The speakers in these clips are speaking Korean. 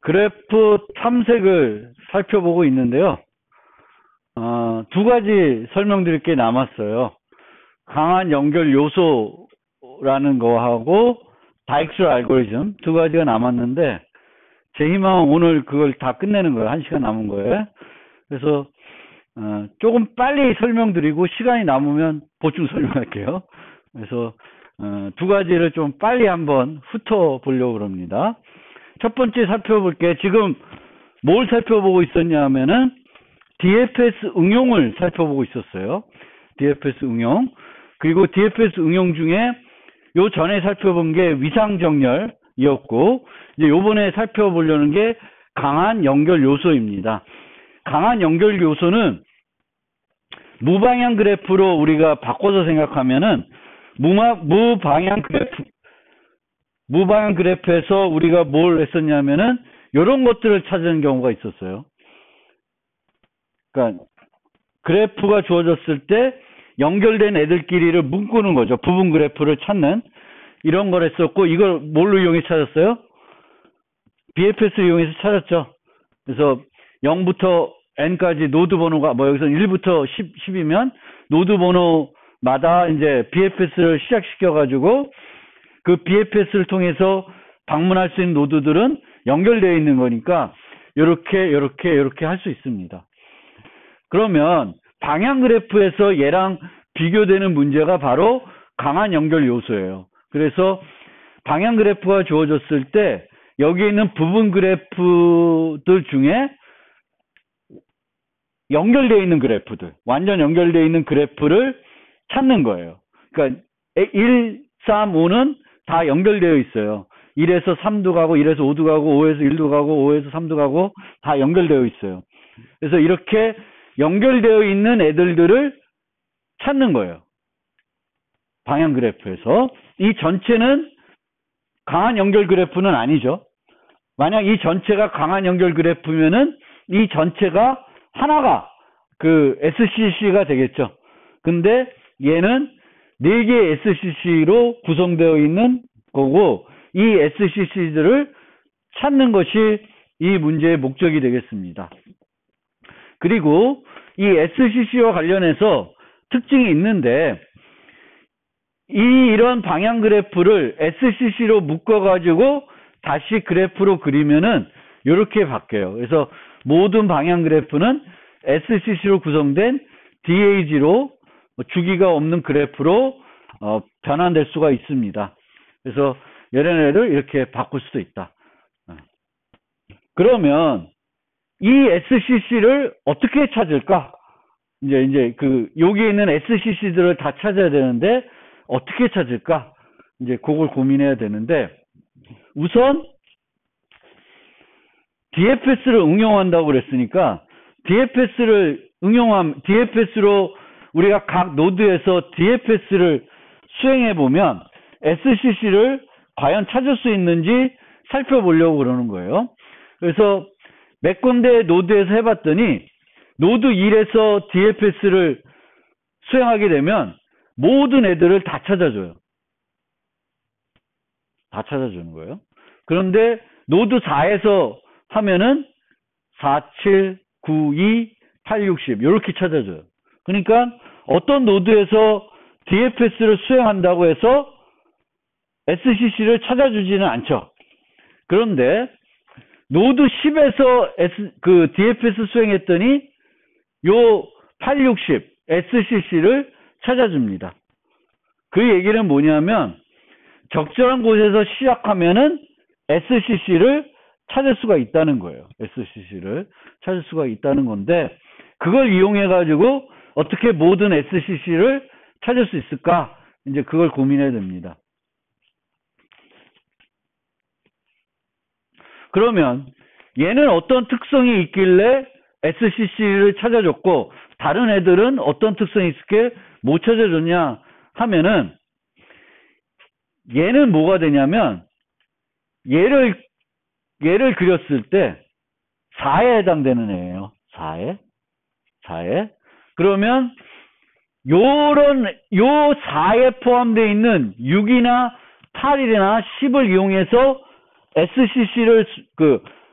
그래프 탐색을 살펴보고 있는데요. 두 가지 설명드릴 게 남았어요. 강한 연결 요소라는 거하고 다익슬 알고리즘 두 가지가 남았는데 제 희망은 오늘 그걸 다 끝내는 거예요. 1시간 남은 거예요. 그래서 조금 빨리 설명드리고 시간이 남으면 보충 설명할게요. 그래서 두 가지를 좀 빨리 한번 훑어보려고 합니다. 첫 번째 살펴볼 게 지금 뭘 살펴보고 있었냐 하면은 DFS 응용을 살펴보고 있었어요. DFS 응용. 그리고 DFS 응용 중에 요 전에 살펴본 게 위상정렬이었고 이제 요번에 살펴보려는 게 강한 연결 요소입니다. 강한 연결 요소는 무방향 그래프로 우리가 바꿔서 생각하면은 무방향 그래프에서 우리가 뭘 했었냐면은 이런 것들을 찾는 경우가 있었어요. 그러니까 그래프가 주어졌을 때 연결된 애들끼리를 묶는 거죠. 부분 그래프를 찾는 이런 걸 했었고 이걸 뭘로 이용해 찾았어요? BFS를 이용해서 찾았죠. 그래서 0부터 n까지 노드 번호가 여기서 1부터 10이면 노드 번호마다 이제 BFS를 시작시켜 가지고 그 BFS를 통해서 방문할 수 있는 노드들은 연결되어 있는 거니까 이렇게 할 수 있습니다. 그러면 방향 그래프에서 얘랑 비교되는 문제가 바로 강한 연결 요소예요. 그래서 방향 그래프가 주어졌을 때 여기 있는 부분 그래프들 중에 연결되어 있는 그래프들, 완전 연결되어 있는 그래프를 찾는 거예요. 그러니까 1, 3, 5는 다 연결되어 있어요. 1에서 3도 가고 1에서 5도 가고 5에서 1도 가고 5에서 3도 가고 다 연결되어 있어요. 그래서 이렇게 연결되어 있는 애들을 찾는 거예요. 방향 그래프에서. 이 전체는 강한 연결 그래프는 아니죠. 만약 이 전체가 강한 연결 그래프면은 이 전체가 하나가 그 SCC가 되겠죠. 근데 얘는 4개의 SCC로 구성되어 있는 거고 이 SCC들을 찾는 것이 이 문제의 목적이 되겠습니다. 그리고 이 SCC와 관련해서 특징이 있는데 이런 방향 그래프를 SCC로 묶어가지고 다시 그래프로 그리면은 이렇게 바뀌어요. 그래서 모든 방향 그래프는 SCC로 구성된 DAG로 주기가 없는 그래프로 변환될 수가 있습니다. 그래서 이런 애를 이렇게 바꿀 수도 있다. 그러면 이 SCC를 어떻게 찾을까? 이제 여기에 있는 SCC들을 다 찾아야 되는데 어떻게 찾을까? 이제 그걸 고민해야 되는데 우선 DFS를 응용한다고 그랬으니까 DFS로 우리가 각 노드에서 DFS를 수행해 보면 SCC를 과연 찾을 수 있는지 살펴보려고 그러는 거예요. 그래서 몇 군데 노드에서 해봤더니 노드 1에서 DFS를 수행하게 되면 모든 애들을 다 찾아줘요. 다 찾아주는 거예요. 그런데 노드 4에서 하면은 4, 7, 9, 2, 8, 60 이렇게 찾아줘요. 그러니까 어떤 노드에서 DFS를 수행한다고 해서 SCC를 찾아주지는 않죠. 그런데 노드 10에서 DFS 수행했더니 요 8, 60 SCC를 찾아줍니다. 그 얘기는 뭐냐면 적절한 곳에서 시작하면은 SCC를 찾을 수가 있다는 거예요. SCC를 찾을 수가 있다는 건데 그걸 이용해 가지고 어떻게 모든 SCC를 찾을 수 있을까? 이제 그걸 고민해야 됩니다. 그러면 얘는 어떤 특성이 있길래 SCC를 찾아줬고 다른 애들은 어떤 특성이 있을게 못 찾아줬냐 하면은 얘는 뭐가 되냐면 얘를 그렸을 때 4에 해당되는 애예요. 4에. 그러면 요 4에 포함되어 있는 6이나 8이나 10을 이용해서 SCC를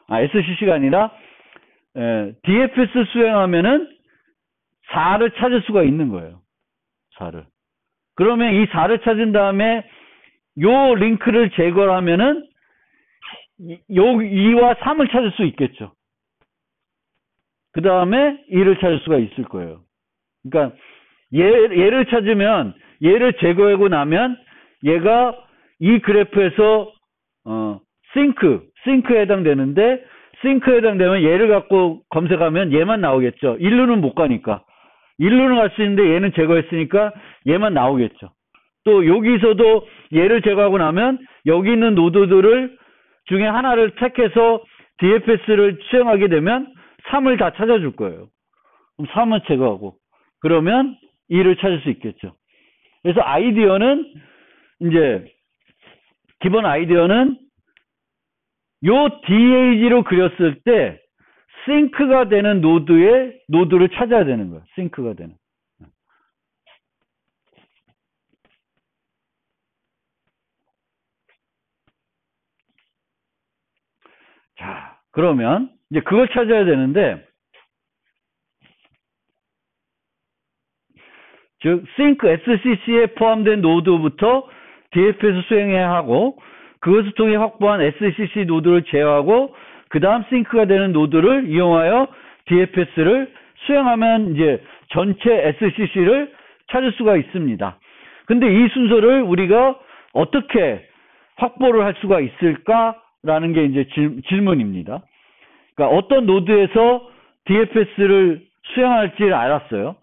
SCC가 아니라 DFS 수행하면은 4를 찾을 수가 있는 거예요. 4를. 그러면 이 4를 찾은 다음에 요 링크를 제거하면은 요 2와 3을 찾을 수 있겠죠. 그 다음에 2를 찾을 수가 있을 거예요. 그러니까 얘를 찾으면 얘를 제거하고 나면 얘가 이 그래프에서 싱크에 해당되는데 싱크에 해당되면 얘를 갖고 검색하면 얘만 나오겠죠. 일루는 못 가니까. 일루는 갈 수 있는데 얘는 제거했으니까 얘만 나오겠죠. 또 여기서도 얘를 제거하고 나면 여기 있는 노드들을 중에 하나를 택해서 DFS를 수행하게 되면 3을 다 찾아줄 거예요. 그럼 3은 제거하고 그러면 2를 찾을 수 있겠죠. 그래서 아이디어는 이제 기본 아이디어는 요 DAG로 그렸을 때 싱크가 되는 노드를 찾아야 되는 거예요. 싱크가 되는. 자, 그러면 이제 그걸 찾아야 되는데 즉 싱크 SCC에 포함된 노드부터 DFS 수행해야 하고 그것을 통해 확보한 SCC 노드를 제어하고 그 다음 싱크가 되는 노드를 이용하여 DFS를 수행하면 이제 전체 SCC를 찾을 수가 있습니다. 근데 이 순서를 우리가 어떻게 확보를 할 수가 있을까라는 게 이제 질문입니다. 그러니까 어떤 노드에서 DFS를 수행할지를 알았어요.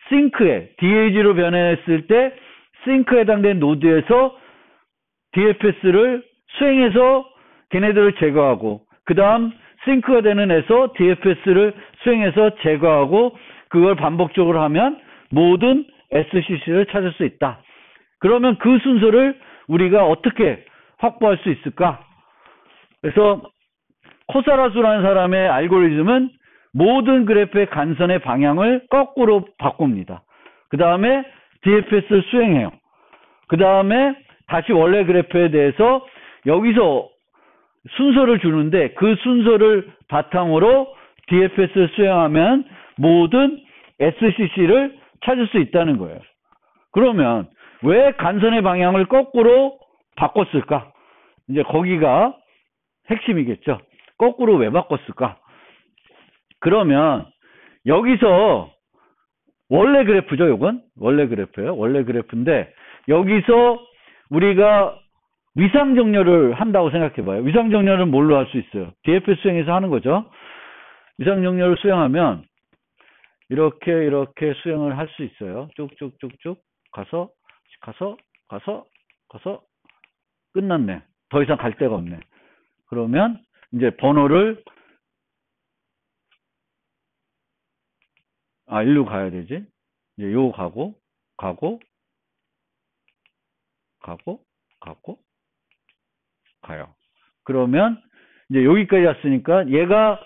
싱크에 DAG로 변했을 때 싱크에 해당된 노드에서 DFS를 수행해서 걔네들을 제거하고 그 다음 싱크가 되는 애서 DFS를 수행해서 제거하고 그걸 반복적으로 하면 모든 SCC를 찾을 수 있다. 그러면 그 순서를 우리가 어떻게 확보할 수 있을까? 그래서 코사라수라는 사람의 알고리즘은 모든 그래프의 간선의 방향을 거꾸로 바꿉니다. 그 다음에 DFS를 수행해요. 그 다음에 다시 원래 그래프에 대해서 여기서 순서를 주는데 그 순서를 바탕으로 DFS를 수행하면 모든 SCC를 찾을 수 있다는 거예요. 그러면 왜 간선의 방향을 거꾸로 바꿨을까? 이제 거기가 핵심이겠죠. 거꾸로 왜 바꿨을까? 그러면 여기서 원래 그래프죠, 이건? 원래 그래프예요. 원래 그래프인데 여기서 우리가 위상정렬을 한다고 생각해봐요. 위상정렬은 뭘로 할 수 있어요? DFS 수행해서 하는 거죠. 위상정렬을 수행하면 이렇게 수행을 할 수 있어요. 쭉쭉쭉쭉 가서 끝났네. 더 이상 갈 데가 없네. 그러면 이제 번호를 일로 가야 되지. 이제 요 가고 가요. 그러면 이제 여기까지 왔으니까 얘가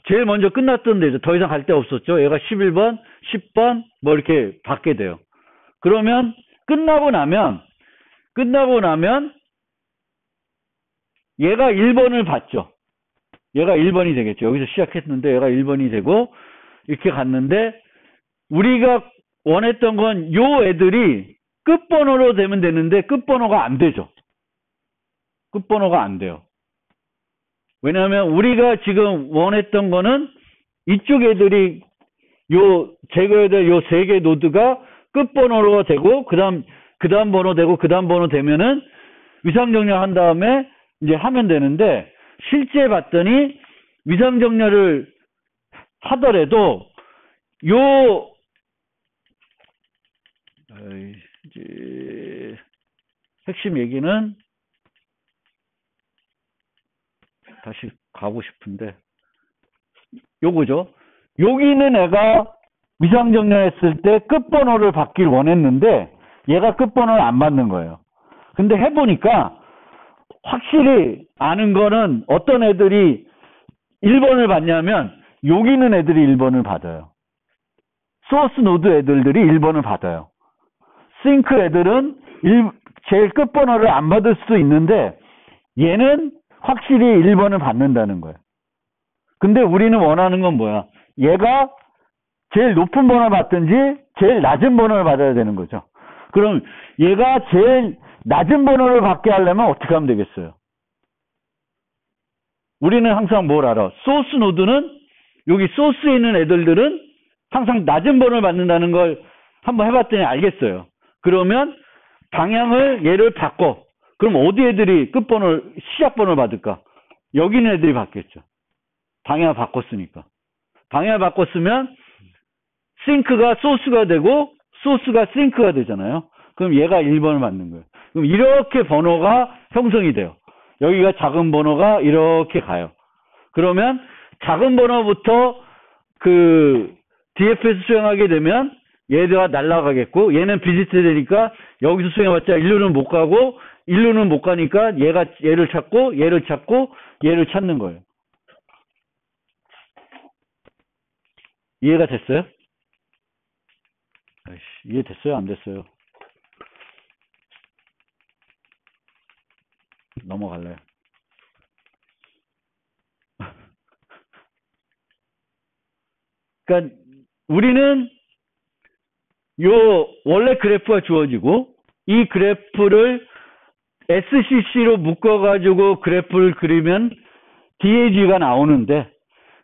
제일 먼저 끝났던 데죠. 더 이상 갈 데 없었죠. 얘가 11번, 10번 뭐 이렇게 받게 돼요. 그러면 끝나고 나면 얘가 1번을 받죠. 얘가 1번이 되겠죠. 여기서 시작했는데 얘가 1번이 되고 이렇게 갔는데 우리가 원했던 건 요 애들이 끝번호로 되면 되는데 끝번호가 안 되죠. 끝번호가 안 돼요. 왜냐하면 우리가 지금 원했던 거는 이쪽 애들이 요 제거해야 될 요 세 개 노드가 끝번호로 되고 그다음 번호 되고 그다음 번호 되면은 위상정렬 한 다음에 이제 하면 되는데 실제 봤더니 위상정렬을 하더라도 요 이제 핵심 얘기는 다시 가고 싶은데 요거죠. 여기 있는 애가 위상정렬했을 때 끝번호를 받길 원했는데 얘가 끝번호를 안 받는 거예요. 근데 해보니까 확실히 아는 거는 어떤 애들이 1번을 받냐면 여기 있는 애들이 1번을 받아요. 소스 노드 애들이 1번을 받아요. 싱크 애들은 제일 끝번호를 안 받을 수도 있는데 얘는 확실히 1번을 받는다는 거예요. 근데 우리는 원하는 건 뭐야? 얘가 제일 높은 번호를 받든지 제일 낮은 번호를 받아야 되는 거죠. 그럼 얘가 제일 낮은 번호를 받게 하려면 어떻게 하면 되겠어요? 우리는 항상 뭘 알아? 소스 노드는 여기 소스에 있는 애들은 항상 낮은 번호를 받는다는 걸 한번 해봤더니 알겠어요. 그러면 방향을 얘를 바꿔. 그럼 어디 애들이 끝번호를 시작 번호를 받을까? 여기 있는 애들이 받겠죠. 방향을 바꿨으니까. 방향을 바꿨으면 싱크가 소스가 되고 소스가 싱크가 되잖아요. 그럼 얘가 1번을 받는 거예요. 그럼 이렇게 번호가 형성이 돼요. 여기가 작은 번호가 이렇게 가요. 그러면 작은 번호부터 그 DFS 수행하게 되면 얘가 날아가겠고 얘는 비지트 되니까 여기서 수행해봤자 1루는 못 가고 1루는 못 가니까 얘가 얘를 찾고 얘를 찾고 얘를 찾는 거예요. 이해가 됐어요? 이해됐어요? 안 됐어요? 넘어갈래요. 그러니까 우리는 요 원래 그래프가 주어지고 이 그래프를 SCC로 묶어가지고 그래프를 그리면 DAG가 나오는데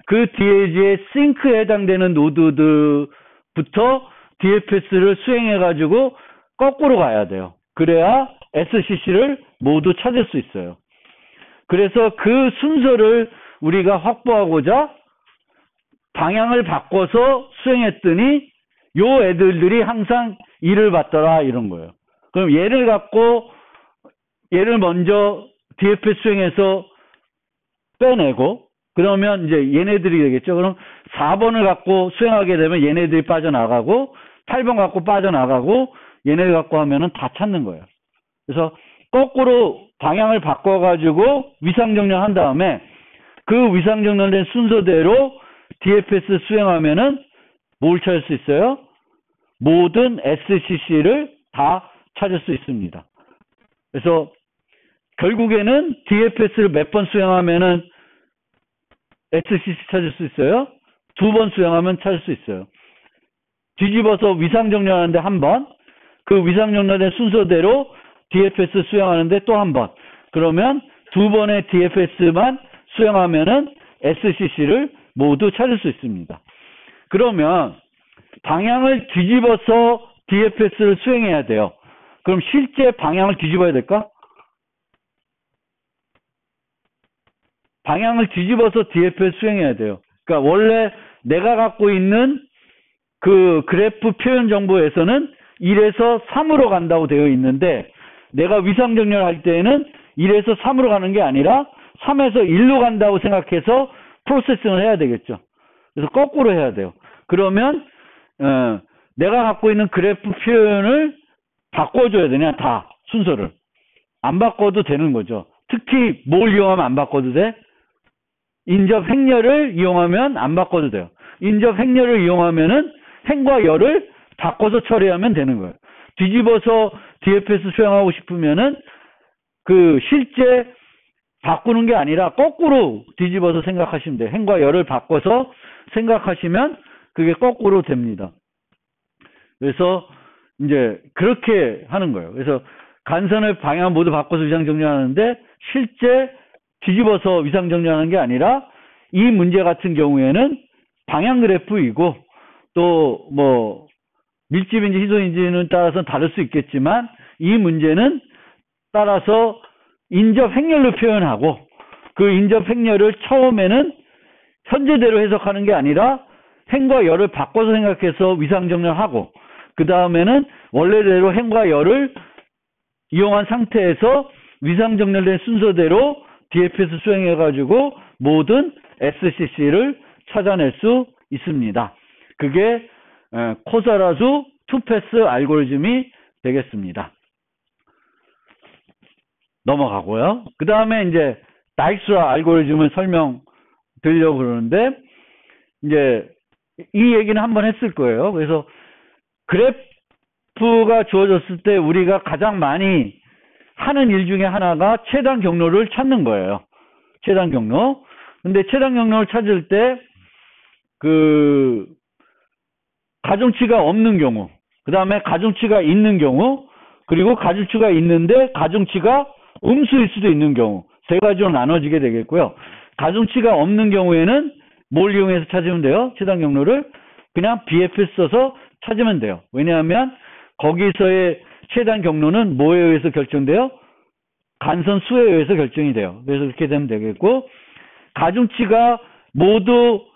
그 DAG의 싱크에 해당되는 노드부터 DFS를 수행해가지고 거꾸로 가야 돼요. 그래야 SCC를 모두 찾을 수 있어요. 그래서 그 순서를 우리가 확보하고자 방향을 바꿔서 수행했더니 요 애들이 항상 1을 받더라 이런 거예요. 그럼 얘를 갖고 얘를 먼저 DFS 수행해서 빼내고 그러면 이제 얘네들이 되겠죠. 그럼 4번을 갖고 수행하게 되면 얘네들이 빠져나가고 8번 갖고 빠져나가고 얘네들 갖고 하면은 다 찾는 거예요. 그래서 거꾸로 방향을 바꿔가지고 위상정렬 한 다음에 그 위상정렬된 순서대로 DFS 수행하면은 뭘 찾을 수 있어요? 모든 SCC를 다 찾을 수 있습니다. 그래서 결국에는 DFS를 몇 번 수행하면은 SCC 찾을 수 있어요? 2번 수행하면 찾을 수 있어요. 뒤집어서 위상정렬하는데 한 번, 그 위상정렬된 순서대로 DFS 수행하는데 또 한 번. 그러면 2번의 DFS만 수행하면은 SCC를 모두 찾을 수 있습니다. 그러면 방향을 뒤집어서 DFS를 수행해야 돼요. 그럼 실제 방향을 뒤집어야 될까? 방향을 뒤집어서 DFS 수행해야 돼요. 그러니까 원래 내가 갖고 있는 그 그래프 표현 정보에서는 1에서 3으로 간다고 되어 있는데 내가 위상정렬 할 때에는 1에서 3으로 가는 게 아니라 3에서 1로 간다고 생각해서 프로세싱을 해야 되겠죠. 그래서 거꾸로 해야 돼요. 그러면 내가 갖고 있는 그래프 표현을 바꿔줘야 되냐 다 순서를. 안 바꿔도 되는 거죠. 특히 뭘 이용하면 안 바꿔도 돼? 인접 행렬을 이용하면 안 바꿔도 돼요. 인접 행렬을 이용하면은 행과 열을 바꿔서 처리하면 되는 거예요. 뒤집어서 DFS 수행하고 싶으면은 그 실제 바꾸는 게 아니라 거꾸로 뒤집어서 생각하시면 돼요. 행과 열을 바꿔서 생각하시면 그게 거꾸로 됩니다. 그래서 이제 그렇게 하는 거예요. 그래서 간선을 방향 모두 바꿔서 위상정렬하는데 실제 뒤집어서 위상정렬하는 게 아니라 이 문제 같은 경우에는 방향 그래프이고 또 뭐 밀집인지 희소인지는 따라서 다를 수 있겠지만 이 문제는 따라서 인접 행렬로 표현하고 그 인접 행렬을 처음에는 현재대로 해석하는 게 아니라 행과 열을 바꿔서 생각해서 위상정렬하고 그 다음에는 원래대로 행과 열을 이용한 상태에서 위상정렬된 순서대로 DFS 수행해가지고 모든 SCC를 찾아낼 수 있습니다. 그게 코사라주 투패스 알고리즘이 되겠습니다. 넘어가고요. 그 다음에 이제 다익스트라 알고리즘을 설명드리려고 그러는데 이제 이 얘기는 한번 했을 거예요. 그래서 그래프가 주어졌을 때 우리가 가장 많이 하는 일 중에 하나가 최단 경로를 찾는 거예요. 최단 경로. 근데 최단 경로를 찾을 때 그 가중치가 없는 경우, 그 다음에 가중치가 있는 경우, 그리고 가중치가 있는데 가중치가 음수일 수도 있는 경우, 세 가지로 나눠지게 되겠고요. 가중치가 없는 경우에는 뭘 이용해서 찾으면 돼요? 최단 경로를 그냥 BFS 써서 찾으면 돼요. 왜냐하면 거기서의 최단 경로는 뭐에 의해서 결정돼요? 간선 수에 의해서 결정이 돼요. 그래서 그렇게 되면 되겠고, 가중치가 모두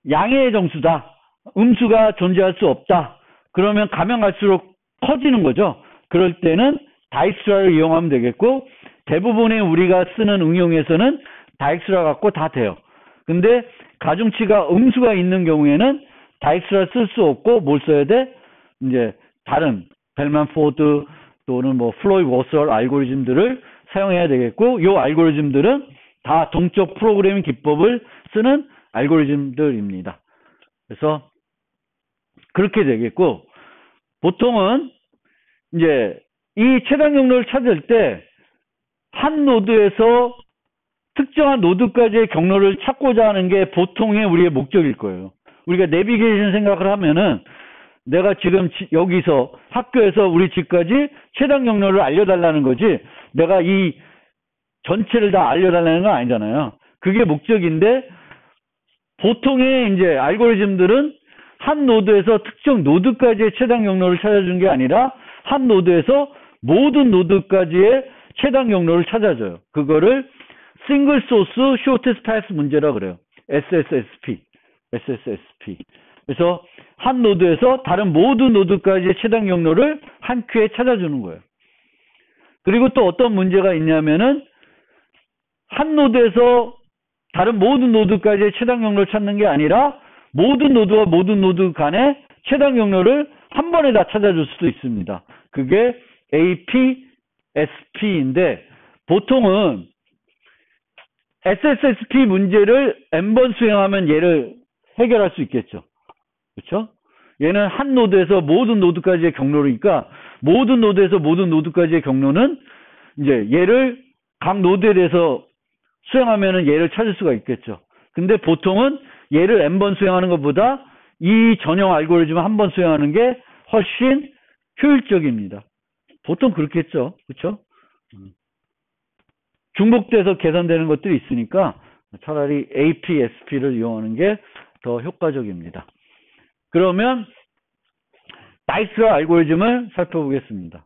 양의 정수다. 음수가 존재할 수 없다. 그러면 가면 갈수록 커지는 거죠. 그럴 때는 다익스라를 이용하면 되겠고, 대부분의 우리가 쓰는 응용에서는 다익스라 갖고 다 돼요. 근데 가중치가 음수가 있는 경우에는 다익스라 쓸 수 없고 뭘 써야 돼? 이제 다른 벨만 포드 또는 뭐 플로이 워설 알고리즘들을 사용해야 되겠고, 이 알고리즘들은 다 동적 프로그래밍 기법을 쓰는 알고리즘들입니다. 그래서 그렇게 되겠고, 보통은 이제 이 최단 경로를 찾을 때 한 노드에서 특정한 노드까지의 경로를 찾고자 하는 게 보통의 우리의 목적일 거예요. 우리가 내비게이션 생각을 하면은 내가 지금 여기서 학교에서 우리 집까지 최단 경로를 알려달라는 거지, 내가 이 전체를 다 알려달라는 건 아니잖아요. 그게 목적인데, 보통의 이제 알고리즘들은 한 노드에서 특정 노드까지의 최단 경로를 찾아주는 게 아니라 한 노드에서 모든 노드까지의 최단 경로를 찾아줘요. 그거를 싱글 소스 쇼테스트 파스 문제라 그래요. SSSP. 그래서 한 노드에서 다른 모든 노드까지의 최단 경로를 한 큐에 찾아주는 거예요. 그리고 또 어떤 문제가 있냐면은 한 노드에서 다른 모든 노드까지의 최단 경로를 찾는 게 아니라 모든 노드와 모든 노드 간의 최단 경로를 한 번에 다 찾아줄 수도 있습니다. 그게 APSP인데, 보통은 SSSP 문제를 n번 수행하면 얘를 해결할 수 있겠죠. 그렇죠? 얘는 한 노드에서 모든 노드까지의 경로니까 모든 노드에서 모든 노드까지의 경로는 이제 얘를 각 노드에 대해서 수행하면은 얘를 찾을 수가 있겠죠. 근데 보통은 얘를 n번 수행하는 것보다 이 전형 알고리즘을 한 번 수행하는 게 훨씬 효율적입니다. 보통 그렇겠죠. 그렇죠? 중복돼서 계산되는 것들이 있으니까 차라리 APSP를 이용하는 게 더 효과적입니다. 그러면 다익스라 알고리즘을 살펴보겠습니다.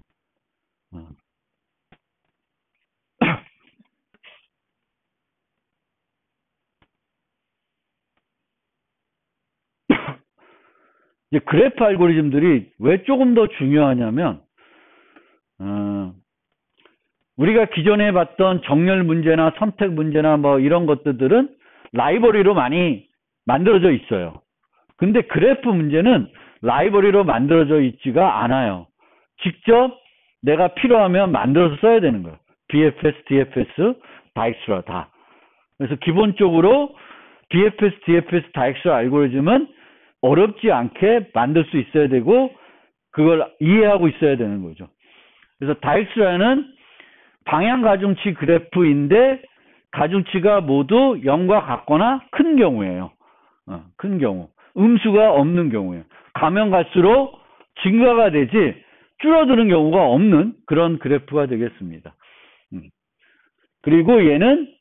이제 그래프 알고리즘들이 왜 조금 더 중요하냐면, 우리가 기존에 봤던 정렬 문제나 선택 문제나 뭐 이런 것들은 라이브러리로 많이 만들어져 있어요. 근데 그래프 문제는 라이브러리로 만들어져 있지가 않아요. 직접 내가 필요하면 만들어서 써야 되는 거예요. BFS, DFS, 다익스라 다. 그래서 기본적으로 BFS, DFS, 다익스라 알고리즘은 어렵지 않게 만들 수 있어야 되고 그걸 이해하고 있어야 되는 거죠. 그래서 다익스라는 방향 가중치 그래프인데 가중치가 모두 0과 같거나 큰 경우예요. 큰 경우. 음수가 없는 경우예요. 가면 갈수록 증가가 되지 줄어드는 경우가 없는 그런 그래프가 되겠습니다. 그리고 얘는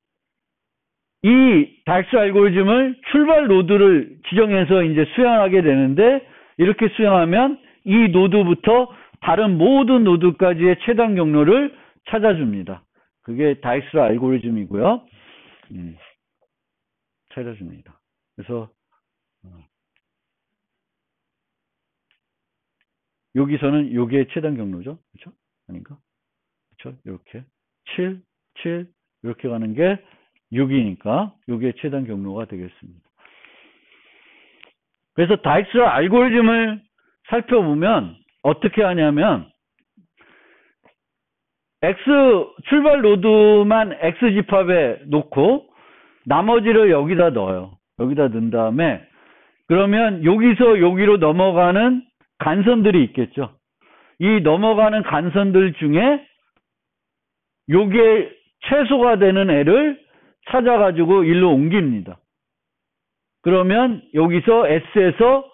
이 다익스라 알고리즘을 출발 노드를 지정해서 이제 수행하게 되는데, 이렇게 수행하면 이 노드부터 다른 모든 노드까지의 최단 경로를 찾아줍니다. 그게 다익스라 알고리즘이고요. 찾아줍니다. 그래서 여기서는 요게 최단 경로죠. 그렇죠? 아닌가? 그렇죠? 이렇게 7, 7 이렇게 가는 게 6이니까 요게 최단 경로가 되겠습니다. 그래서 다익스라 알고리즘을 살펴보면 어떻게 하냐면 X 출발 노드만 X 집합에 놓고 나머지를 여기다 넣어요. 여기다 넣은 다음에 그러면 여기서 여기로 넘어가는 간선들이 있겠죠. 이 넘어가는 간선들 중에 요게 최소가 되는 애를 찾아가지고 일로 옮깁니다. 그러면 여기서 S에서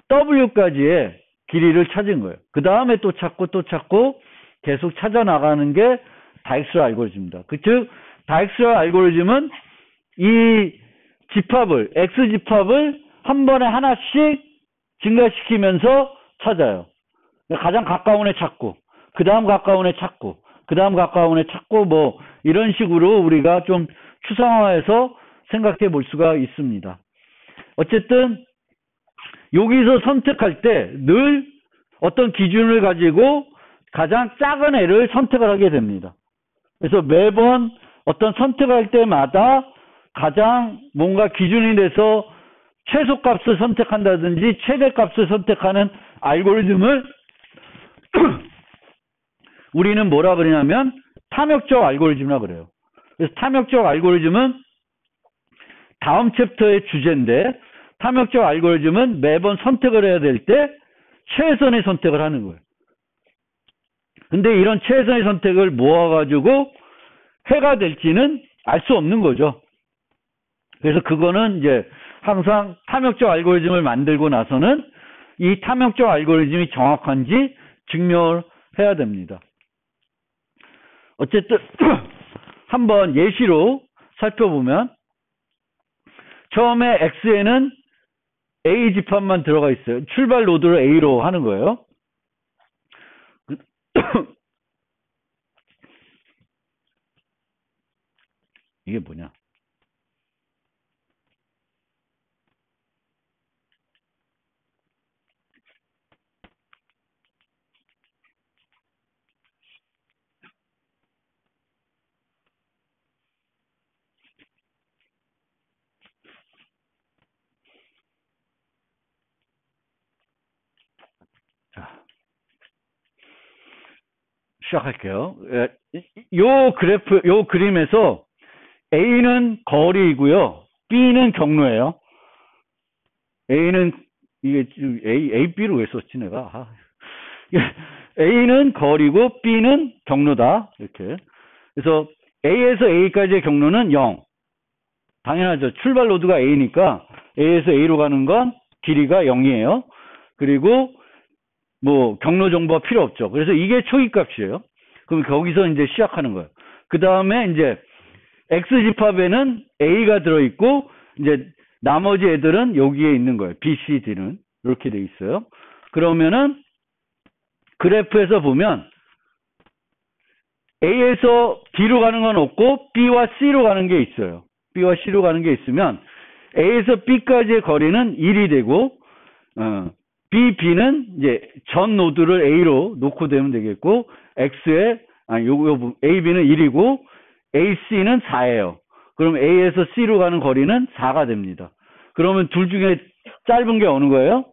W까지의 길이를 찾은 거예요. 그 다음에 또 찾고 계속 찾아 나가는 게 다익스트라 알고리즘입니다. 즉 다익스트라 알고리즘은 이 집합을 X 집합을 한 번에 하나씩 증가시키면서 찾아요. 가장 가까운 애 찾고 그 다음 가까운 애 찾고 그 다음 가까운 애 찾고 뭐 이런 식으로 우리가 좀 추상화해서 생각해 볼 수가 있습니다. 어쨌든 여기서 선택할 때 늘 어떤 기준을 가지고 가장 작은 애를 선택을 하게 됩니다. 그래서 매번 어떤 선택할 때마다 가장 뭔가 기준이 돼서 최소값을 선택한다든지 최대값을 선택하는 알고리즘을 우리는 뭐라 그러냐면 탐욕적 알고리즘이라 그래요. 그래서 탐욕적 알고리즘은 다음 챕터의 주제인데 탐욕적 알고리즘은 매번 선택을 해야 될 때 최선의 선택을 하는 거예요. 근데 이런 최선의 선택을 모아가지고 해가 될지는 알 수 없는 거죠. 그래서 그거는 이제 항상 탐욕적 알고리즘을 만들고 나서는 이 탐욕적 알고리즘이 정확한지 증명을 해야 됩니다. 어쨌든 한번 예시로 살펴보면 처음에 X에는 A 집합만 들어가 있어요. 출발 노드를 A로 하는 거예요. 이게 뭐냐? 자, 시작할게요. 요 그래프, 요 그림에서 A는 거리이고요. B는 경로예요. A는 이게 A, B를 왜 썼지 내가? A는 거리고 B는 경로다. 이렇게. 그래서 A에서 A까지의 경로는 0. 당연하죠. 출발 노드가 A니까 A에서 A로 가는 건 길이가 0이에요. 그리고 뭐 경로 정보가 필요 없죠. 그래서 이게 초기값이에요. 그럼 거기서 이제 시작하는 거예요. 그 다음에 이제 X 집합에는 A가 들어있고 이제 나머지 애들은 여기에 있는 거예요. B, C, D는 이렇게 돼 있어요. 그러면은 그래프에서 보면 A에서 B로 가는 건 없고 B와 C로 가는 게 있어요. B와 C로 가는 게 있으면 A에서 B까지의 거리는 1이 되고 B, B는 이제 전 노드를 A로 놓고 되면 되겠고 X에 A, B는 1이고 A, C는 4예요. 그럼 A에서 C로 가는 거리는 4가 됩니다. 그러면 둘 중에 짧은 게 어느 거예요?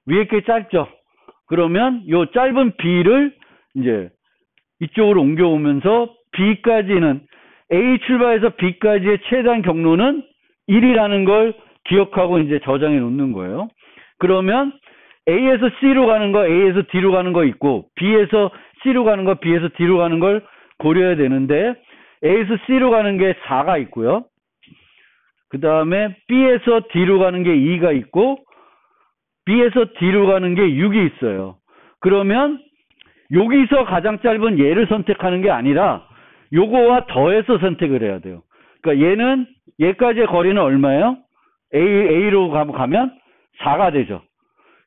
위에 게 짧죠. 그러면 요 짧은 B를 이제 이쪽으로 옮겨오면서 B까지는 A 출발해서 B까지의 최단 경로는 1이라는 걸 기억하고 이제 저장해 놓는 거예요. 그러면 A에서 C로 가는 거, A에서 D로 가는 거 있고 B에서 C로 가는 거, B에서 D로 가는 걸 고려해야 되는데 A에서 C로 가는 게 4가 있고요. 그 다음에 B에서 D로 가는 게 2가 있고 B에서 D로 가는 게 6이 있어요. 그러면 여기서 가장 짧은 얘를 선택하는 게 아니라 요거와 더해서 선택을 해야 돼요. 그러니까 얘는 얘까지의 거리는 얼마예요? A로 가면 4가 되죠.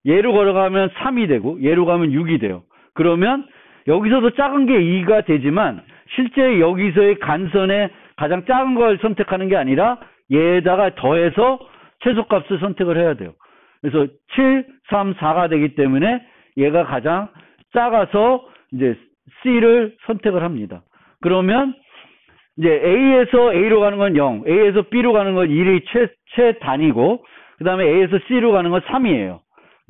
얘로 걸어가면 3이 되고 얘로 가면 6이 돼요. 그러면 여기서도 작은 게 2가 되지만 실제 여기서의 간선의 가장 작은 걸 선택하는 게 아니라 얘에다가 더해서 최소값을 선택을 해야 돼요. 그래서 7, 3, 4가 되기 때문에 얘가 가장 작아서 이제 C를 선택을 합니다. 그러면 이제 A에서 A로 가는 건 0, A에서 B로 가는 건 1이 최단이고 그 다음에 A에서 C로 가는 건 3이에요.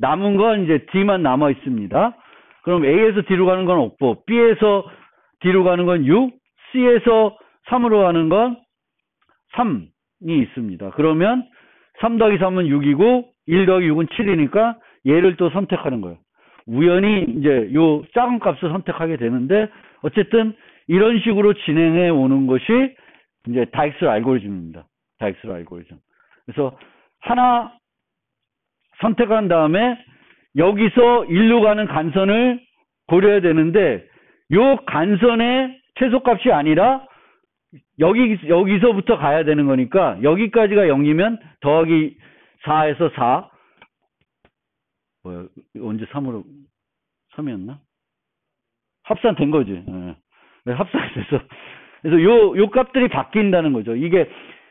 남은 건 이제 D만 남아 있습니다. 그럼 A에서 D로 가는 건 없고 B에서 D로 가는 건 6, C에서 3으로 가는 건 3이 있습니다. 그러면 3 더하기 3은 6이고 1 더하기 6은 7이니까 얘를 또 선택하는 거예요. 우연히 이제 요 작은 값을 선택하게 되는데 어쨌든 이런 식으로 진행해 오는 것이 이제 다익슬 알고리즘입니다. 다익슬 알고리즘. 그래서 하나 선택한 다음에 여기서 일로 가는 간선을 고려해야 되는데 요 간선의 최소값이 아니라 여기서부터 가야 되는 거니까 여기까지가 0이면 더하기 4에서 4 뭐야 언제 3으로 3이었나? 합산된 거지. 네, 합산이 돼서 그래서 요 값들이 바뀐다는 거죠. 이게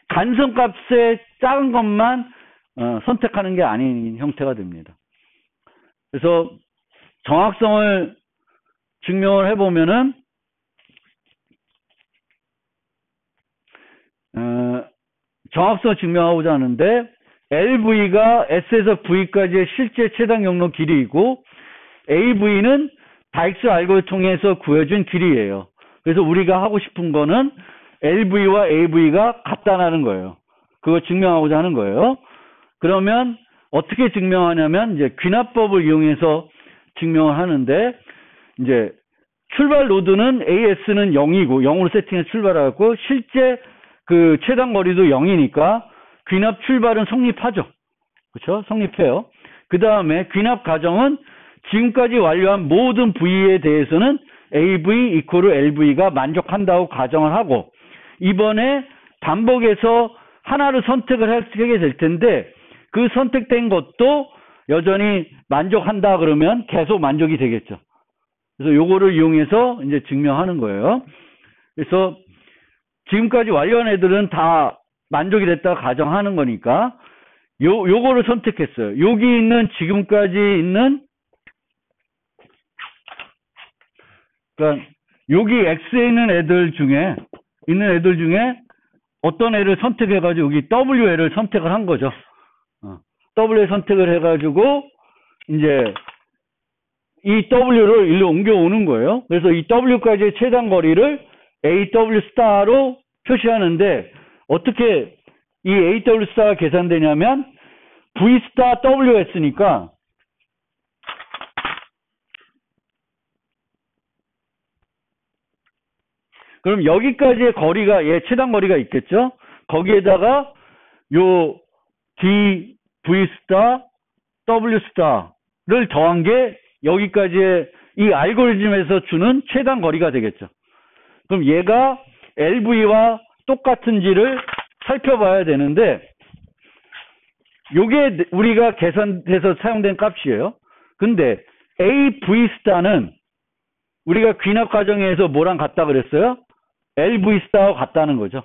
간선값의 작은 것만 선택하는 게 아닌 형태가 됩니다. 그래서 정확성을 증명을 해보면은 정확성을 증명하고자 하는데 LV가 S에서 V까지의 실제 최단 경로 길이이고 AV는 다익슬 알고리즘을 통해서 구해준 길이에요. 그래서 우리가 하고 싶은 거는 LV와 AV가 같다는 거예요. 그거 증명하고자 하는 거예요. 그러면 어떻게 증명하냐면 이제 귀납법을 이용해서 증명을 하는데 이제 출발 노드는 AS는 0이고 0으로 세팅해서 출발하고 실제 그 최단 거리도 0이니까 귀납 출발은 성립하죠. 그렇죠? 성립해요. 그 다음에 귀납 과정은 지금까지 완료한 모든 V에 대해서는 AV 이퀄 LV가 만족한다고 가정을 하고 이번에 반복해서 하나를 선택을 하게 될 텐데 그 선택된 것도 여전히 만족한다 그러면 계속 만족이 되겠죠. 그래서 요거를 이용해서 이제 증명하는 거예요. 그래서 지금까지 완료한 애들은 다 만족이 됐다고 가정하는 거니까 요거를 선택했어요. 여기 있는 지금까지 있는 그러니까 여기 X에 있는 애들 중에 어떤 애를 선택해가지고 여기 WL을 선택을 한 거죠. W 선택을 해가지고 이제 이 W를 일로 옮겨오는 거예요. 그래서 이 W까지의 최단 거리를 AW 스타로 표시하는데 어떻게 이 AW 스타가 계산되냐면 V 스타 WS니까 그럼 여기까지의 거리가 최단 거리가 있겠죠. 거기에다가 요 D V 스타 W 스타를 더한 게 여기까지의 이 알고리즘에서 주는 최단 거리가 되겠죠. 그럼 얘가 LV와 똑같은지를 살펴봐야 되는데 요게 우리가 계산해서 사용된 값이에요. 근데 AV 스타는 우리가 귀납 과정에서 뭐랑 같다 그랬어요? LV 스타와 같다는 거죠.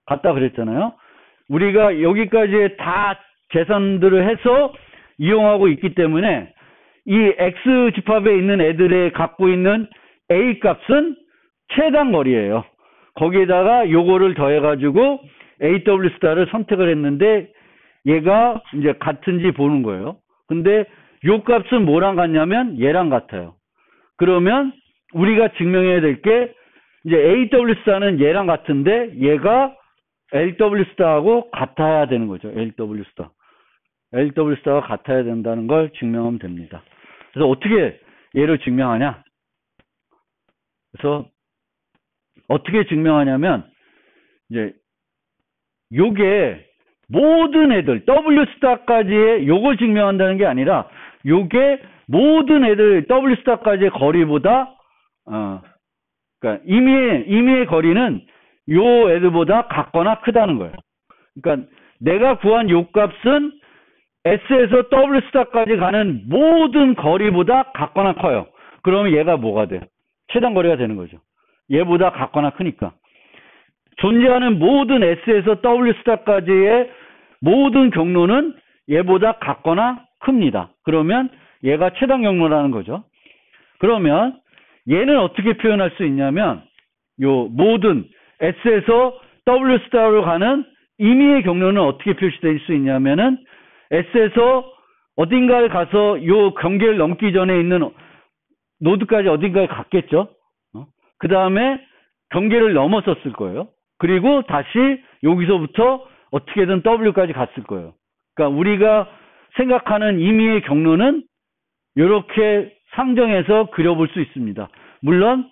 같다 그랬잖아요. 우리가 여기까지 다 계산들을 해서 이용하고 있기 때문에 이 X 집합에 있는 애들의 갖고 있는 A 값은 최단 거리예요. 거기에다가 요거를 더해가지고 AW 스타를 선택을 했는데 얘가 이제 같은지 보는 거예요. 근데 요 값은 뭐랑 같냐면 얘랑 같아요. 그러면 우리가 증명해야 될 게 이제 AW 스타는 얘랑 같은데 얘가 LW 스타하고 같아야 되는 거죠. LW 스타. LW 스타가 같아야 된다는 걸 증명하면 됩니다. 그래서 어떻게 얘를 증명하냐? 그래서 어떻게 증명하냐면 이제 요게 모든 애들 W 스타까지의 요걸 증명한다는 게 아니라 요게 모든 애들 W 스타까지의 거리보다 그러니까 임의의 거리는 요 애들보다 같거나 크다는 거예요. 그러니까 내가 구한 요 값은 S에서 W 스타까지 가는 모든 거리보다 같거나 커요. 그러면 얘가 뭐가 돼? 최단 거리가 되는 거죠. 얘보다 같거나 크니까. 존재하는 모든 S에서 W 스타까지의 모든 경로는 얘보다 같거나 큽니다. 그러면 얘가 최단 경로라는 거죠. 그러면 얘는 어떻게 표현할 수 있냐면 요 모든 S에서 W 스타로 가는 임의의 경로는 어떻게 표시될 수 있냐면은 S에서 어딘가에 가서 요 경계를 넘기 전에 있는 노드까지 어딘가에 갔겠죠. 그 다음에 경계를 넘었었을 거예요. 그리고 다시 여기서부터 어떻게든 W까지 갔을 거예요. 그러니까 우리가 생각하는 임의의 경로는 이렇게 상정해서 그려볼 수 있습니다. 물론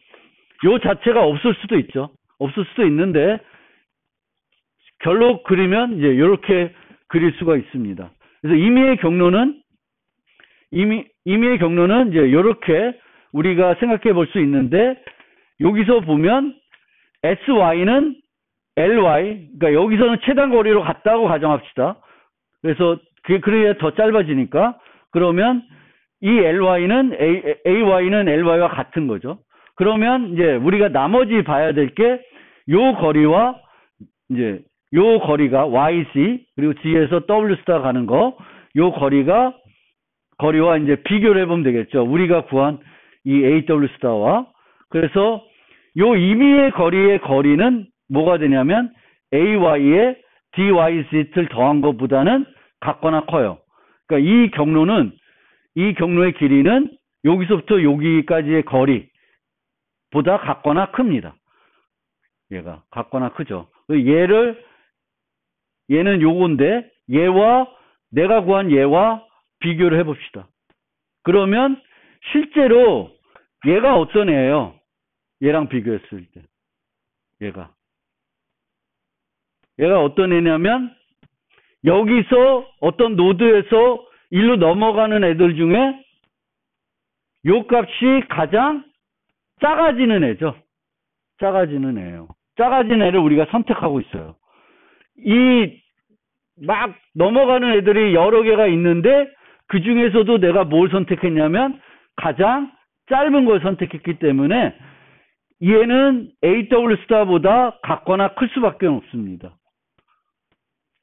요 자체가 없을 수도 있죠. 없을 수도 있는데 별로 그리면 이제 이렇게 그릴 수가 있습니다. 그래서 임의의 경로는 이제 이렇게 우리가 생각해 볼 수 있는데, 여기서 보면 SY는 LY, 그러니까 여기서는 최단 거리로 갔다고 가정합시다. 그래서 그래야 더 짧아지니까, 그러면 이 LY는 AY는 LY와 같은 거죠. 그러면 이제 우리가 나머지 봐야 될 게 요 거리와 이제 요 거리가 YC 그리고 G에서 W 스타 가는 거, 요 거리와 이제 비교를 해보면 되겠죠. 우리가 구한 이 AW 스타와. 그래서 요 임의의 거리의 거리는 뭐가 되냐면 AY에 DYC를 더한 것보다는 같거나 커요. 그러니까 이 경로의 길이는 여기서부터 여기까지의 거리보다 같거나 큽니다. 얘가 같거나 크죠. 얘는 요건데 내가 구한 얘와 비교를 해봅시다. 그러면 실제로 얘가 어떤 애예요? 얘랑 비교했을 때 얘가 어떤 애냐면, 여기서 어떤 노드에서 일로 넘어가는 애들 중에 요 값이 가장 작아지는 애죠. 작아지는 애예요. 작아진 애를 우리가 선택하고 있어요. 이 막 넘어가는 애들이 여러 개가 있는데, 그 중에서도 내가 뭘 선택했냐면 가장 짧은 걸 선택했기 때문에 얘는 AW 스타보다 같거나 클 수밖에 없습니다.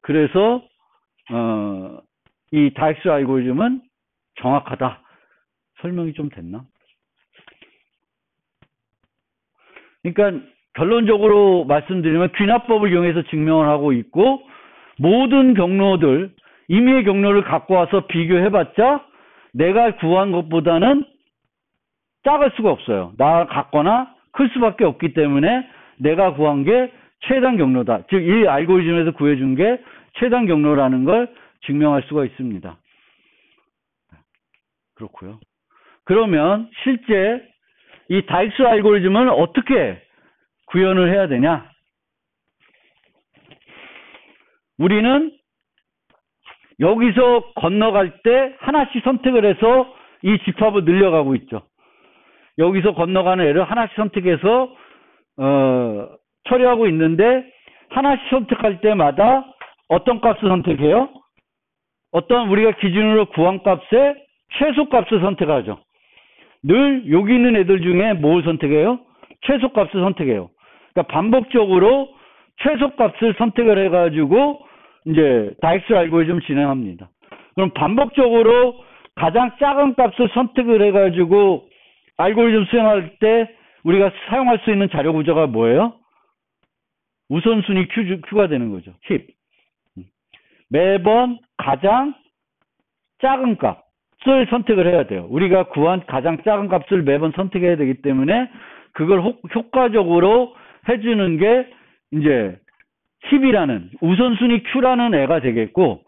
그래서 이 다익스 알고리즘은 정확하다. 설명이 좀 됐나? 그러니까 결론적으로 말씀드리면 귀납법을 이용해서 증명을 하고 있고, 모든 경로들, 임의의 경로를 갖고 와서 비교해봤자 내가 구한 것보다는 작을 수가 없어요. 나 같거나 클 수밖에 없기 때문에 내가 구한 게 최단 경로다. 즉, 이 알고리즘에서 구해준 게 최단 경로라는 걸 증명할 수가 있습니다. 그렇고요. 그러면 실제 이 다익스 알고리즘은 어떻게 구현을 해야 되냐? 우리는 여기서 건너갈 때 하나씩 선택을 해서 이 집합을 늘려가고 있죠. 여기서 건너가는 애를 하나씩 선택해서 처리하고 있는데, 하나씩 선택할 때마다 어떤 값을 선택해요? 어떤 우리가 기준으로 구한 값의 최소값을 선택하죠. 늘 여기 있는 애들 중에 뭘 선택해요? 최소값을 선택해요. 그러니까 반복적으로 최소값을 선택을 해가지고 이제 다익스 알고리즘 진행합니다. 그럼 반복적으로 가장 작은 값을 선택을 해가지고 알고리즘 수행할 때 우리가 사용할 수 있는 자료 구조가 뭐예요? 우선순위 Q가 되는 거죠. 힙. 매번 가장 작은 값을 선택을 해야 돼요. 우리가 구한 가장 작은 값을 매번 선택해야 되기 때문에 그걸 효과적으로 해주는 게 이제 힙이라는 우선순위 Q라는 애가 되겠고,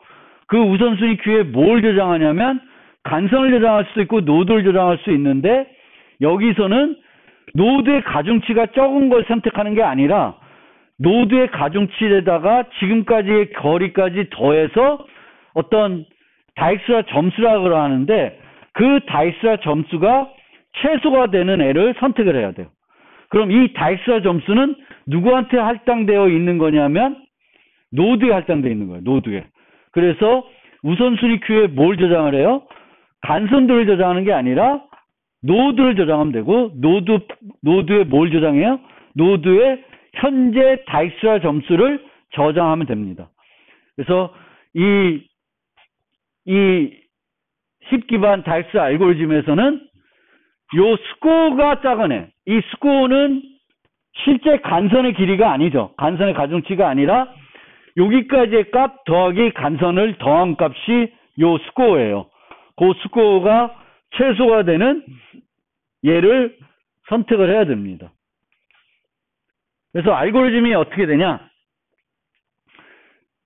그 우선순위 Q에 뭘 저장하냐면 간선을 저장할 수도 있고 노드를 저장할 수 있는데, 여기서는 노드의 가중치가 적은 걸 선택하는 게 아니라 노드의 가중치에다가 지금까지의 거리까지 더해서 어떤 다익스라 점수라고 하는데, 그 다익스라 점수가 최소가 되는 애를 선택을 해야 돼요. 그럼 이 다익스라 점수는 누구한테 할당되어 있는 거냐면 노드에 할당되어 있는 거예요. 노드에. 그래서 우선순위 큐에 뭘 저장을 해요? 간선들을 저장하는 게 아니라 노드를 저장하면 되고, 노드에 뭘 저장해요? 노드에 현재 다익스라 점수를 저장하면 됩니다. 그래서 이 힙 기반 다익스 알고리즘에서는 요 스코어가 작은 애, 이 스코어는 실제 간선의 길이가 아니죠. 간선의 가중치가 아니라 여기까지의 값 더하기 간선을 더한 값이 요 스코어예요. 그 스코어가 최소가 되는 얘를 선택을 해야 됩니다. 그래서 알고리즘이 어떻게 되냐?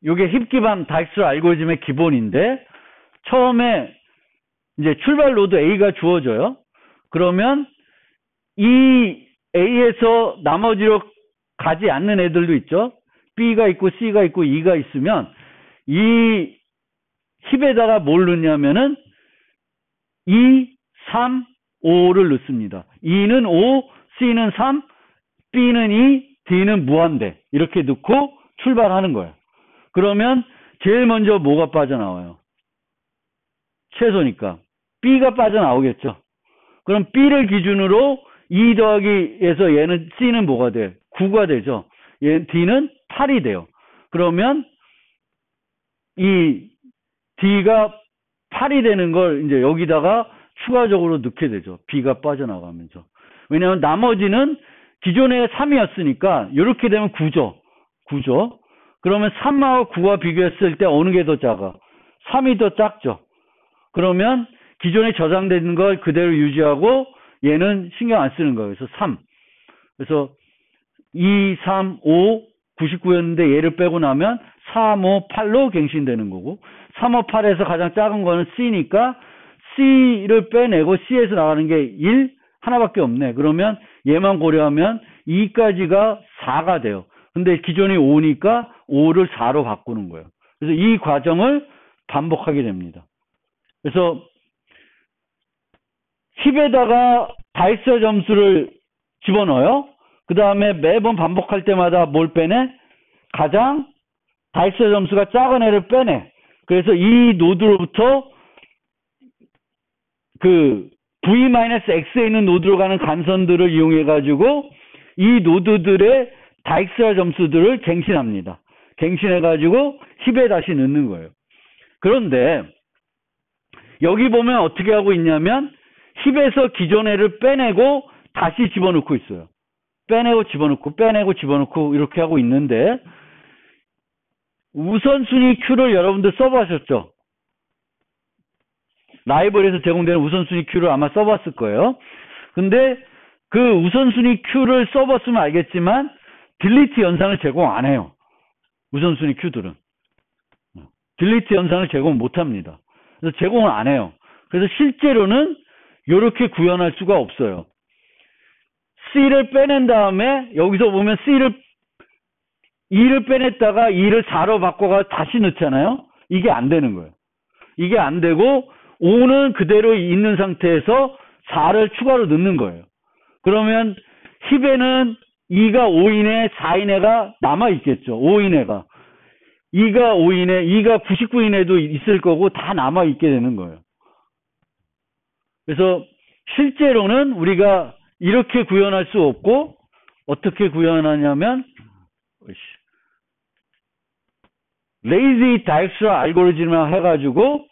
이게 힙 기반 다익스 알고리즘의 기본인데, 처음에 이제 출발 노드 A가 주어져요. 그러면 이 A에서 나머지로 가지 않는 애들도 있죠. B가 있고 C가 있고 E가 있으면 이 힙에다가 뭘 넣냐면은 2, 3, 5를 넣습니다. E는 5, C는 3, B는 2, D는 무한대. 이렇게 넣고 출발하는 거예요. 그러면 제일 먼저 뭐가 빠져나와요? 최소니까. B가 빠져나오겠죠. 그럼 B를 기준으로 2 더하기에서 얘는 C는 뭐가 돼? 9가 되죠. 얘 D는 8이 돼요. 그러면 이 D가 8이 되는 걸 이제 여기다가 추가적으로 넣게 되죠. B가 빠져나가면서. 왜냐하면 나머지는 기존에 3이었으니까 이렇게 되면 9죠. 9죠. 그러면 3하고 9와 비교했을 때 어느 게 더 작아? 3이 더 작죠. 그러면 기존에 저장된 걸 그대로 유지하고 얘는 신경 안 쓰는 거예요. 그래서 3. 그래서 2, 3, 5, 99였는데 얘를 빼고 나면 3, 5, 8로 갱신되는 거고 3, 5, 8에서 가장 작은 거는 C니까 C를 빼내고 C에서 나가는 게 1, 하나밖에 없네. 그러면 얘만 고려하면 2까지가 4가 돼요. 근데 기존이 5니까 5를 4로 바꾸는 거예요. 그래서 이 과정을 반복하게 됩니다. 그래서 힙에다가 다이스 점수를 집어넣어요. 그 다음에 매번 반복할 때마다 뭘 빼내? 가장 다이스 점수가 작은 애를 빼내. 그래서 이 노드로부터 그 V-X에 있는 노드로 가는 간선들을 이용해 가지고 이 노드들의 다이스 점수들을 갱신합니다. 갱신해 가지고 힙에 다시 넣는 거예요. 그런데 여기 보면 어떻게 하고 있냐면 힙에서 기존 애를 빼내고 다시 집어넣고 있어요. 빼내고 집어넣고 빼내고 집어넣고 이렇게 하고 있는데 우선순위 큐를 여러분들 써보셨죠? 라이브러리에서 제공되는 우선순위 큐를 아마 써봤을 거예요. 근데 그 우선순위 큐를 써봤으면 알겠지만 딜리트 연산을 제공 안 해요. 우선순위 큐들은. 딜리트 연산을 제공 못 합니다. 그래서 제공을 안 해요. 그래서 실제로는 이렇게 구현할 수가 없어요. C를 빼낸 다음에 여기서 보면 C를 2를 빼냈다가 2를 4로 바꿔가 다시 넣잖아요. 이게 안 되는 거예요. 이게 안 되고 5는 그대로 있는 상태에서 4를 추가로 넣는 거예요. 그러면 힙에는 2가 5이네 4이네가 남아있겠죠. 5이네가. 2가 5이네 2가 99이네도 있을 거고 다 남아있게 되는 거예요. 그래서 실제로는 우리가 이렇게 구현할 수 없고 어떻게 구현하냐면 레이지 다이렉션 알고리즘을 해가지고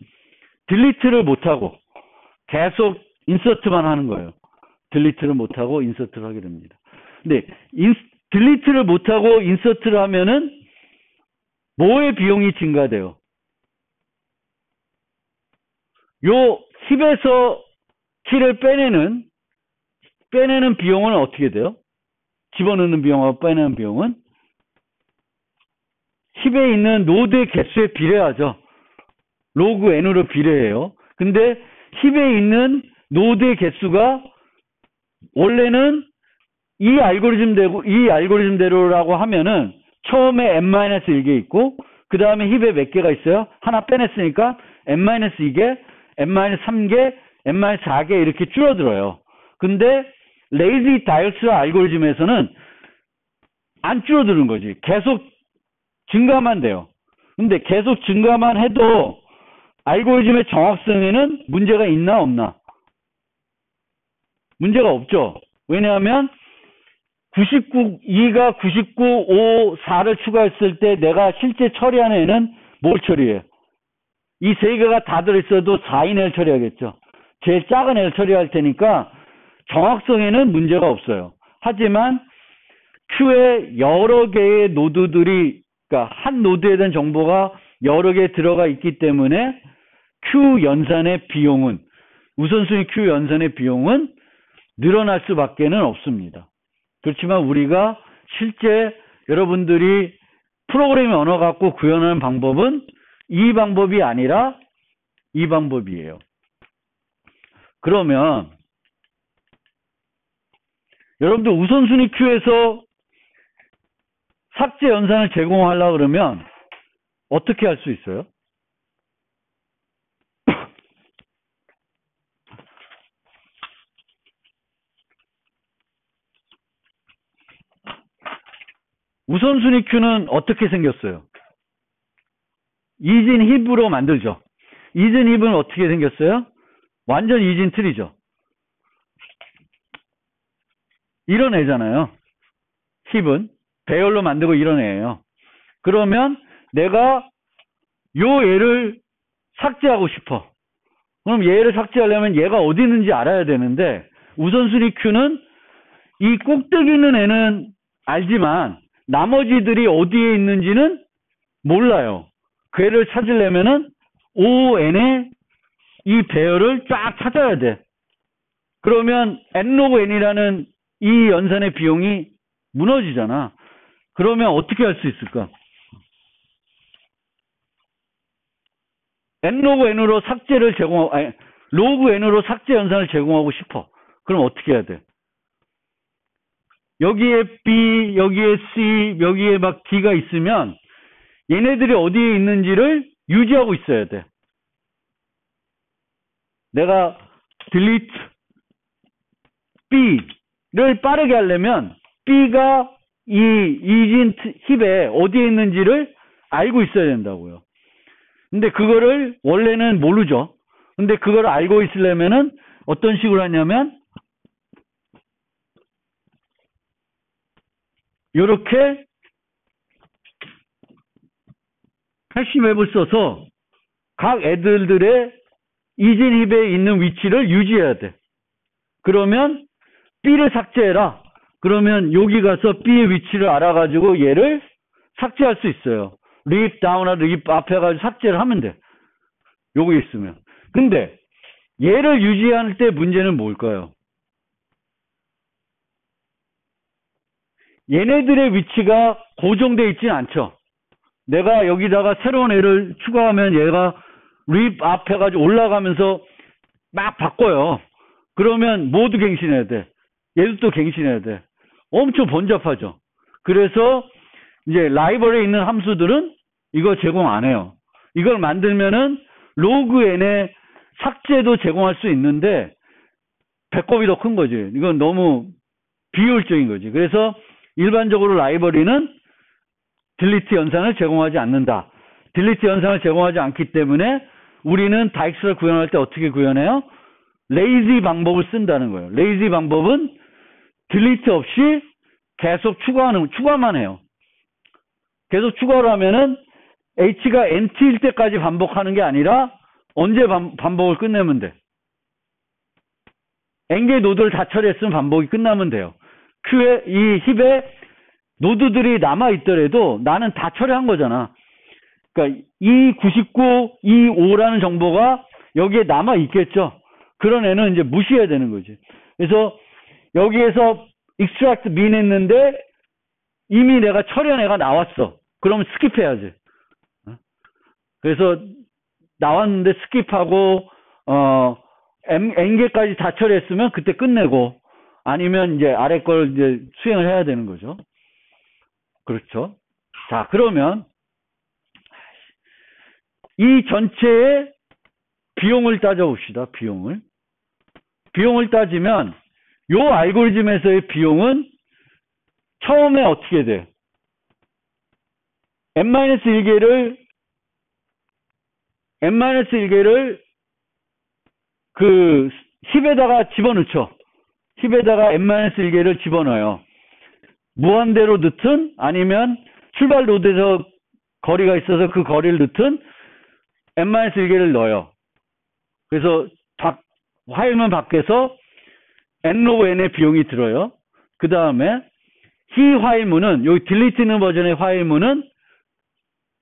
딜리트를 못하고 계속 인서트만 하는 거예요. 딜리트를 못하고 인서트를 하게 됩니다. 근데 딜리트를 못하고 인서트를 하면은 뭐의 비용이 증가돼요? 요 힙에서 키를 빼내는 비용은 어떻게 돼요? 집어넣는 비용하고 빼내는 비용은 힙에 있는 노드의 개수에 비례하죠. 로그 n으로 비례해요. 근데 힙에 있는 노드의 개수가 원래는 이 알고리즘대로라고 하면은 처음에 n-1개 있고 그 다음에 힙에 몇 개가 있어요? 하나 빼냈으니까 n-2개, n-3개, n-4개 이렇게 줄어들어요. 근데 레이지 다이렉션 알고리즘에서는 안 줄어드는 거지. 계속 증가만 돼요. 근데 계속 증가만 해도 알고리즘의 정확성에는 문제가 있나 없나? 문제가 없죠. 왜냐하면 2가 99, 5, 4를 추가했을 때 내가 실제 처리하는 애는 뭘 처리해? 이 세 개가 다 들어있어도 4인 애를 처리하겠죠. 제일 작은 애를 처리할 테니까 정확성에는 문제가 없어요. 하지만 Q에 여러 개의 노드들이 그러니까 한 노드에 대한 정보가 여러 개 들어가 있기 때문에 Q 연산의 비용은 우선순위 Q 연산의 비용은 늘어날 수밖에는 없습니다. 그렇지만 우리가 실제 여러분들이 프로그래밍 언어 갖고 구현하는 방법은 이 방법이 아니라 이 방법이에요. 그러면 여러분들 우선순위 큐에서 삭제 연산을 제공하려고 그러면 어떻게 할 수 있어요? 우선순위 큐는 어떻게 생겼어요? 이진 힙으로 만들죠. 이진 힙은 어떻게 생겼어요? 완전 이진 트리죠. 이런 애잖아요. 힙은 배열로 만들고 이런 애예요. 그러면 내가 요 애를 삭제하고 싶어. 그럼 얘를 삭제하려면 얘가 어디 있는지 알아야 되는데 우선순위 큐는 이 꼭대기 있는 애는 알지만 나머지들이 어디에 있는지는 몰라요. 그 애를 찾으려면은 ON의 이 배열을 쫙 찾아야 돼. 그러면 n로그 n이라는 이 연산의 비용이 무너지잖아. 그러면 어떻게 할 수 있을까? n로그 n으로 삭제를 제공하고, 아니, 로그 n으로 삭제 연산을 제공하고 싶어. 그럼 어떻게 해야 돼? 여기에 B, 여기에 C, 여기에 막 D가 있으면 얘네들이 어디에 있는지를 유지하고 있어야 돼. 내가 delete B를 빠르게 하려면 B가 이 이진 힙에 어디에 있는지를 알고 있어야 된다고요. 근데 그거를 원래는 모르죠. 근데 그걸 알고 있으려면은 어떤 식으로 하냐면 이렇게 핵심 웹을 써서 각 애들의 이진 힙에 있는 위치를 유지해야 돼. 그러면 B를 삭제해라. 그러면 여기 가서 B의 위치를 알아가지고 얘를 삭제할 수 있어요. rip down이나 rip up 해가지고 삭제를 하면 돼. 요거 있으면. 근데 얘를 유지할 때 문제는 뭘까요? 얘네들의 위치가 고정되어 있진 않죠. 내가 여기다가 새로운 애를 추가하면 얘가 rip up 해가지고 올라가면서 막 바꿔요. 그러면 모두 갱신해야 돼. 얘도 또 갱신해야 돼. 엄청 번잡하죠. 그래서 이제 라이벌에 있는 함수들은 이거 제공 안 해요. 이걸 만들면은 로그 n의 삭제도 제공할 수 있는데 배꼽이 더 큰 거지. 이건 너무 비효율적인 거지. 그래서 일반적으로 라이브러리는 딜리트 연산을 제공하지 않는다. 딜리트 연산을 제공하지 않기 때문에 우리는 다익스를 구현할 때 어떻게 구현해요? 레이지 방법을 쓴다는 거예요. 레이지 방법은 딜리트 없이 계속 추가만 해요. 계속 추가를 하면은 h가 nt일 때까지 반복하는 게 아니라 언제 반복을 끝내면 돼? n개의 노드를 다 처리했으면 반복이 끝나면 돼요. 큐에 이 힙에 노드들이 남아 있더라도 나는 다 처리한 거잖아. 그러니까 이 99, 이 5라는 정보가 여기에 남아 있겠죠. 그런 애는 이제 무시해야 되는 거지. 그래서 여기에서 extract min 했는데 이미 내가 처리한 애가 나왔어. 그러면 스킵해야지. 그래서 나왔는데 스킵하고 n개까지 다 처리했으면 그때 끝내고 아니면 이제 아래 걸 이제 수행을 해야 되는 거죠. 그렇죠. 자, 그러면 이 전체의 비용을 따져봅시다. 비용을 따지면 요 알고리즘에서의 비용은 처음에 어떻게 돼? n-1개를 그 힙에다가 집어넣죠. 힙에다가 n-1개를 집어넣어요. 무한대로 넣든 아니면 출발 노드에서 거리가 있어서 그 거리를 넣든 n-1개를 넣어요. 그래서 화일문 밖에서 n로그 n의 비용이 들어요. 그 다음에 이 화일문은 여기 딜리트는 버전의 화일문은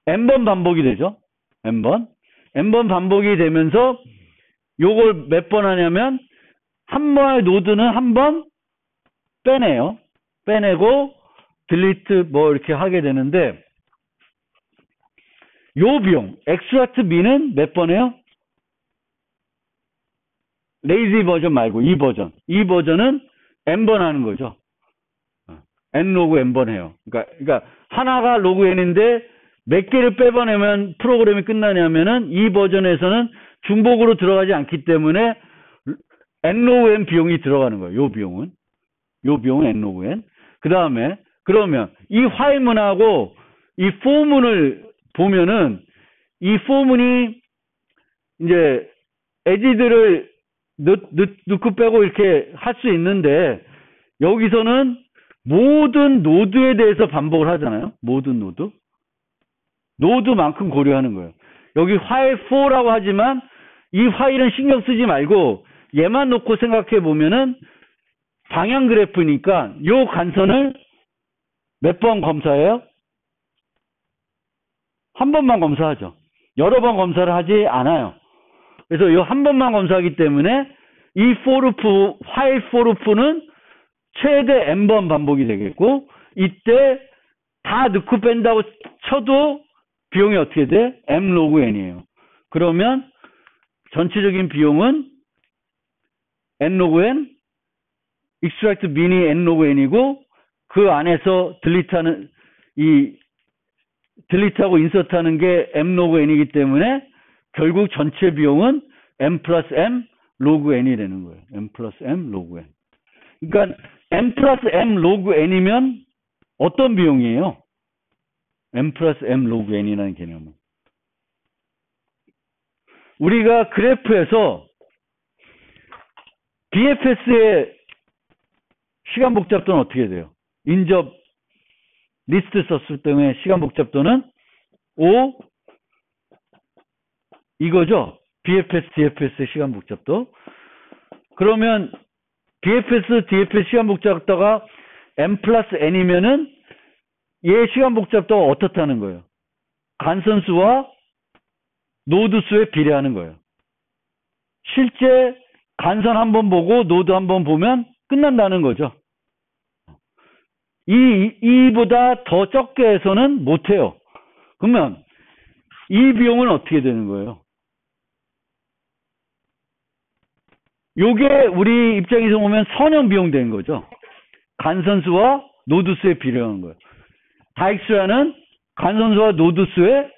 n번 반복이 되죠. n번 반복이 되면서 요걸 몇 번 하냐면 한 번의 노드는 한 번 빼내고 딜리트 뭐 이렇게 하게 되는데 요 비용 extract min은 몇 번 해요? 레이지 버전 말고 이 버전은 n번 하는 거죠. n 로그 n번 해요. 그러니까 하나가 로그 n인데 몇 개를 빼버리면 프로그램이 끝나냐면은 이 버전에서는 중복으로 들어가지 않기 때문에 n 로그 n 비용이 들어가는 거예요. 요 비용은 n 로그 n. 그 다음에 그러면 이 화해문하고 이 for문을 보면은 이 for문이 이제 에지들을 넣고 빼고 이렇게 할 수 있는데 여기서는 모든 노드에 대해서 반복을 하잖아요. 모든 노드만큼 고려하는 거예요. 여기 while for라고 하지만 이 while은 신경 쓰지 말고 얘만 놓고 생각해 보면은 방향 그래프니까 요 간선을 몇 번 검사해요? 한 번만 검사하죠. 여러 번 검사를 하지 않아요. 그래서 요 한 번만 검사하기 때문에 이 for loop, while for loop는 최대 n번 반복이 되겠고 이때 다 넣고 뺀다고 쳐도 비용이 어떻게 돼? m 로그 n이에요. 그러면 전체적인 비용은 n 로그 n, extract min이 n 로그 n이고 그 안에서 딜리트하고 인서트하는 게 m 로그 n이기 때문에 결국 전체 비용은 m 플러스 m 로그 n이 되는 거예요. m 플러스 m 로그 n. 그러니까 m 플러스 m 로그 n이면 어떤 비용이에요? m 플러스 m 로그 n이라는 개념은. 우리가 그래프에서 BFS의 시간 복잡도는 어떻게 돼요? 인접 리스트 썼을 때의 시간 복잡도는 5 이거죠. BFS, DFS의 시간 복잡도. 그러면 BFS, DFS 시간 복잡도가 m 플러스 n이면은 얘 시간 복잡도가 어떻다는 거예요? 간선수와 노드 수에 비례하는 거예요. 실제 간선 한번 보고 노드 한번 보면 끝난다는 거죠. 이보다 더 적게 해서는 못해요. 그러면 이 비용은 어떻게 되는 거예요? 요게 우리 입장에서 보면 선형 비용 된 거죠. 간선수와 노드수에 비례하는 거예요. 다익수라는 간선수와 노드수에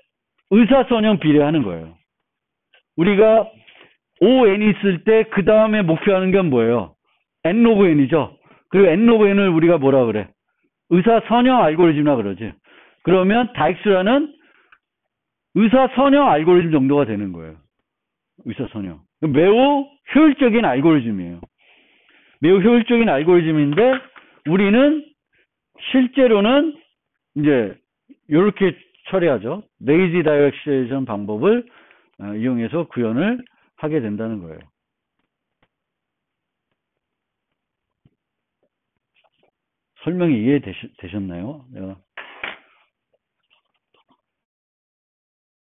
의사선형 비례하는 거예요. 우리가 ON이 있을 때 그 다음에 목표하는 건 뭐예요? N 로그 N이죠. 그리고 N 로그 N을 우리가 뭐라 그래? 의사선형 알고리즘이라 그러지. 그러면 다익수라는 의사선형 알고리즘 정도가 되는 거예요. 의사선형. 매우 효율적인 알고리즘이에요. 매우 효율적인 알고리즘인데 우리는 실제로는 이제 이렇게 처리하죠. 레이지 다이렉션 방법을 이용해서 구현을 하게 된다는 거예요. 설명이 이해되셨나요? 내가